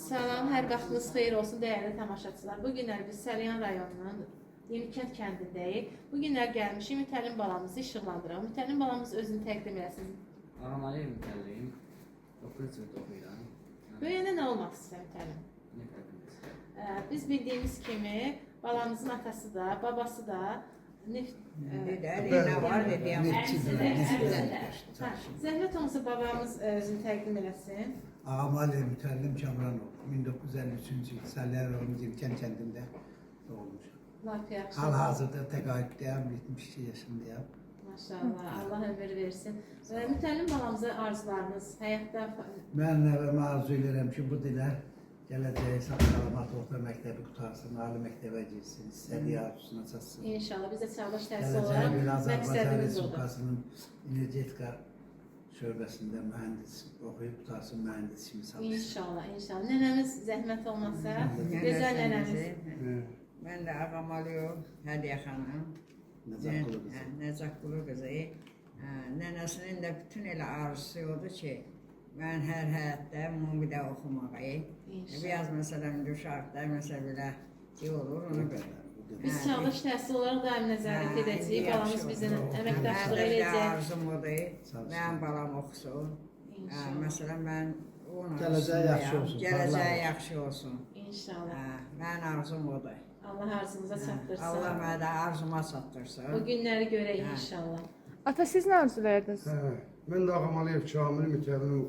Salam, hər vaxtınız xeyir olsun dəyərli tamaşaçılar. Bu günlər biz Səlyan rayonunun Yenikənd kəndindəyik. Bu günlər gəlmişik Mütəllim balamızı işıqlandıraq. Mütəllim balamız özünü təqdim eləsin. Ağamalıyım Mütəllim. 9 sınıfda oxuyuram. Böyüyəndə nə olmaq istəyir Mütəllim? Nə fərqiniz? Biz bildiyimiz kimi balamızın atası da, babası da neft... Zəhmət olmasa babamız özünü təqdim eləsin. Ağamalıyım Mütəllim Kamranov. 1953-cü il Səlyan rayonu Yenikənd kəndində doğulmuşam. Laf yaxşı. Hal-hazırda təqaüddəyəm, 72 yaşındayım. Maşallah, Allah ömür versin. Mütəllim balamıza arzularınız, həyatda... Mən nəvəmə arzu edirəm ki, bu dilə gələcəyi sağ-salamat orta məktəbi qutarsın, ali məktəbə girsin, istədiyi arzusuna çatsın. İnşallah, bizə çağdaş təhsil Gələcəyi olaraq bir Azərbaycan məqsədimiz odur. Respublikasının energetika şöbəsində mühəndis oxuyub qutarsın, mühəndis kimi çalışsın. İnşallah, inşallah. Nənəmiz zəhmət olmasa, gözəl nənəmiz. Mən də Ağamalıyım, Hədiyə xanım. Nəcəf Qulu qızı. Nənəsinin də bütün elə arzusu odur ki, mən hər həyətdə Mumidə oxumağı. Biraz məsələn, uşaqda məsələ belə olur, ona görə. Biz çağdaş təhsil olaraq daim nəzarət edəcəyik, balamız bizə əməkdaşlıq Mənim də edəcək. arzum odur, mənim balam oxusun. Məsələn, mən onun Gələcəyi yaxşı olsun. Gələcəyi yaxşı olsun. İnşallah. Mənim arzum odur. Allah arzunuza çatdırsın. Allah mənə də arzuma çatdırsın. Bu günləri görək inşallah. Ata siz nə arzulardınız? Mən də Ağamalıyım Kamil Mütəllim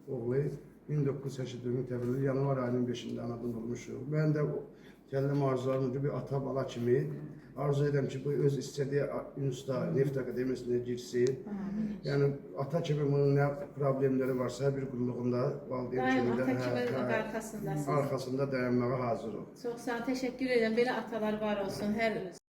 oğlu 1982 təvəllüdlü yanvar ayının 5-də anadan olmuşuq. Mən də kəndəm arzularımdır bir ata bala kimi arzu edirəm ki, bu öz istədiyi institutda, Neft Akademiyasına girsin. Yəni ata kimi bunun nə problemləri varsa bir qulluğunda valideyn Daim kimi ata də kimi arxasındasınız. arxasında dayanmağa hazırıq. Çox sağ ol, təşəkkür edirəm. Belə atalar var olsun hər